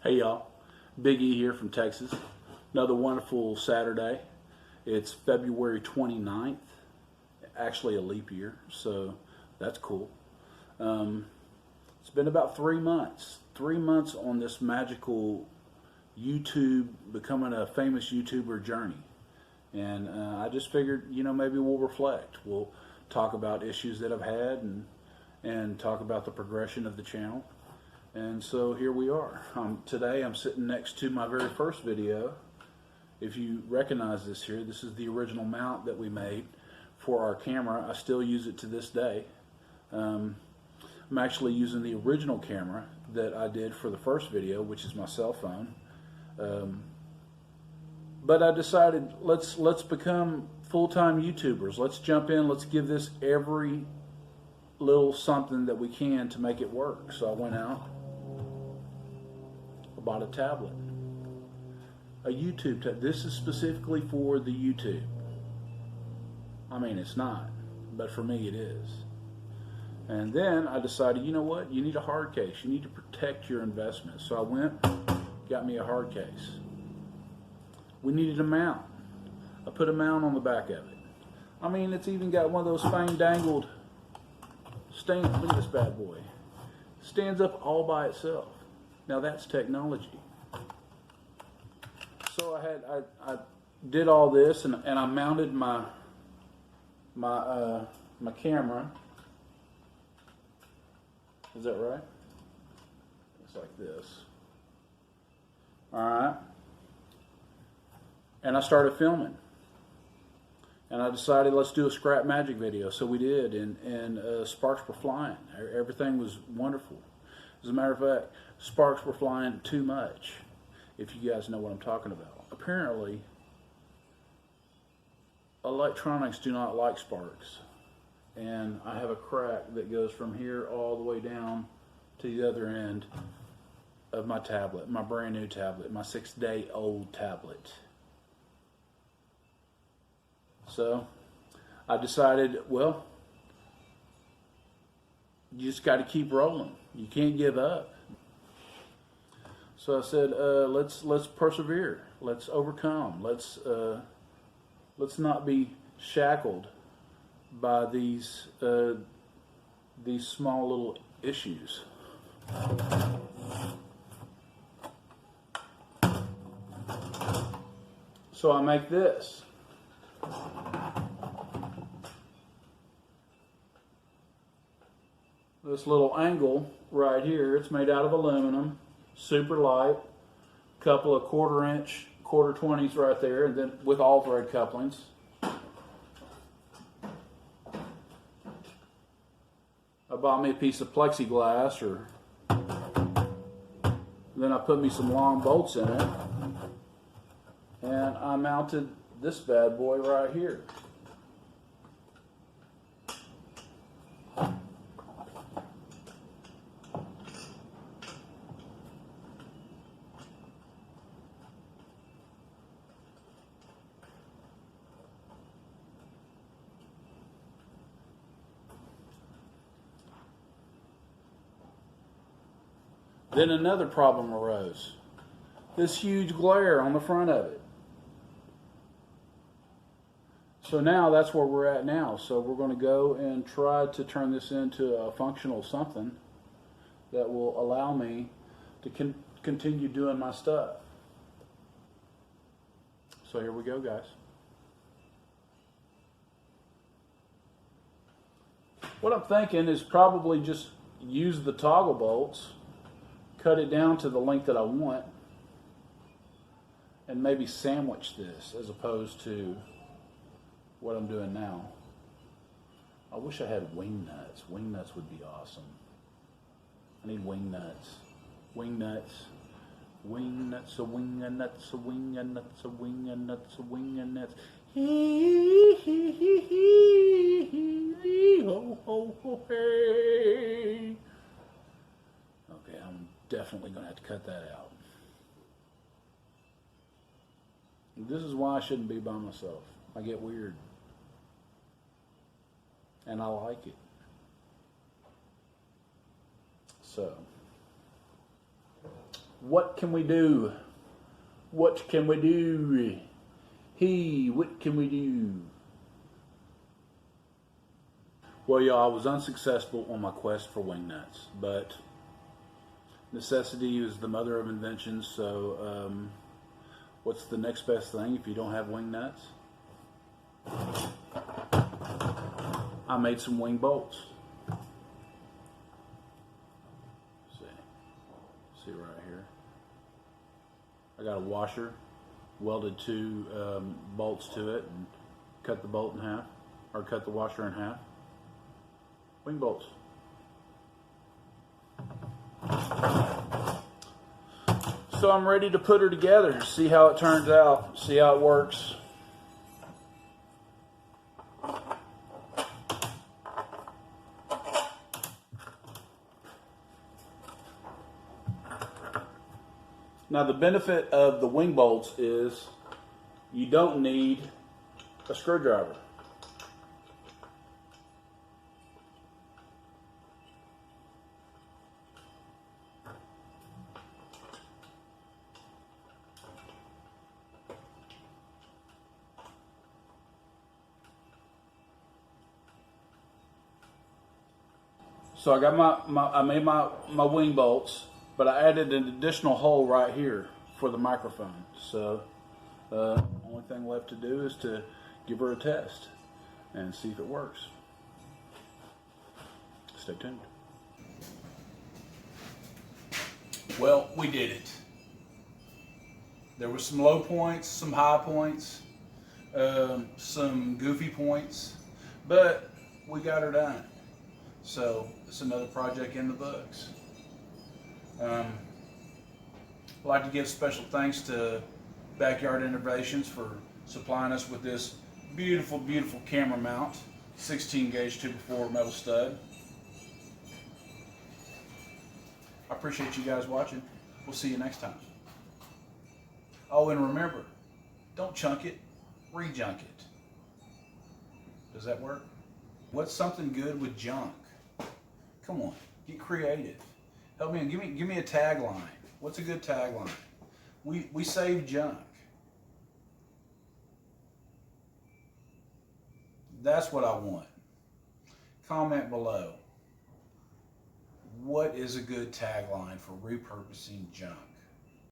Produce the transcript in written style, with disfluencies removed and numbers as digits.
Hey y'all, Big E here from Texas. Another wonderful Saturday. It's February 29th, actually a leap year, so that's cool. It's been about 3 months. 3 months on this magical YouTube, becoming a famous YouTuber journey. And I just figured, maybe we'll reflect. We'll talk about issues that I've had and talk about the progression of the channel. And so here we are. Today I'm sitting next to my very first video. If you recognize this here, this is the original mount that we made for our camera. I still use it to this day. I'm actually using the original camera that I did for the first video, which is my cell phone. But I decided let's become full-time YouTubers. Let's jump in. Let's give this every little something that we can to make it work. So I went out, bought a tablet, a YouTube tablet. This is specifically for the YouTube. I mean, it's not, but for me it is. And then I decided, you know what? You need a hard case. You need to protect your investment. So I went, got me a hard case. We needed a mount. I put a mount on the back of it. I mean, it's even got one of those fang-dangled stands. Look at this bad boy. Stands up all by itself. Now that's technology. So I did all this and I mounted my camera. Is that right? It's like this. All right. And I started filming. And I decided, let's do a scrap magic video. So we did, and sparks were flying. Everything was wonderful. As a matter of fact, sparks were flying too much, if you guys know what I'm talking about. Apparently, electronics do not like sparks. And I have a crack that goes from here all the way down to the other end of my tablet, my brand new tablet, my 6-day-old tablet. So I decided, well, you just got to keep rolling. You can't give up. So I said, let's persevere. Let's overcome. Let's not be shackled by these small little issues. So I make this. This little angle right here, it's made out of aluminum, super light, couple of 1/4 inch, 1/4 20s right there, and then with all thread couplings. I bought me a piece of plexiglass, then I put me some long bolts in it, and I mounted this bad boy right here. Then another problem arose. This huge glare on the front of it. So now that's where we're at now. So we're going to go and try to turn this into a functional something that will allow me to continue doing my stuff. So here we go, guys. What I'm thinking is probably just use the toggle bolts, cut it down to the length that I want, and maybe sandwich this as opposed to what I'm doing now. I wish I had wing nuts. Wing nuts would be awesome. I need wing nuts. Wing nuts. Wing nuts, a wing a nuts, a wing a nuts, a wing a nuts, a wing a nuts. Ho, ho, ho, hey. Okay, I'm definitely going to have to cut that out. This is why I shouldn't be by myself. I get weird. And I like it. So, What can we do? What can we do? Hey, what can we do? Well, y'all, I was unsuccessful on my quest for wing nuts, but necessity is the mother of invention. So, what's the next best thing if you don't have wing nuts? I made some wing bolts. See right here. I got a washer, welded two bolts to it, and cut the bolt in half, or cut the washer in half. Wing bolts. So I'm ready to put her together, see how it turns out, see how it works. Now the benefit of the wing bolts is you don't need a screwdriver. So I got I made my wing bolts, but I added an additional hole right here for the microphone. So only thing left to do is to give her a test and see if it works. Stay tuned. Well, we did it. There were some low points, some high points, some goofy points, but we got her done. So it's another project in the books. I'd like to give special thanks to Backyard Innovations for supplying us with this beautiful, beautiful camera mount, 16 gauge 2x4 metal stud. I appreciate you guys watching. We'll see you next time. Oh, and remember, don't chunk it, re-junk it. Does that work? What's something good with junk? Come on, get creative. Help me, give me a tagline. What's a good tagline? We save junk. That's what I want. Comment below. What is a good tagline for repurposing junk?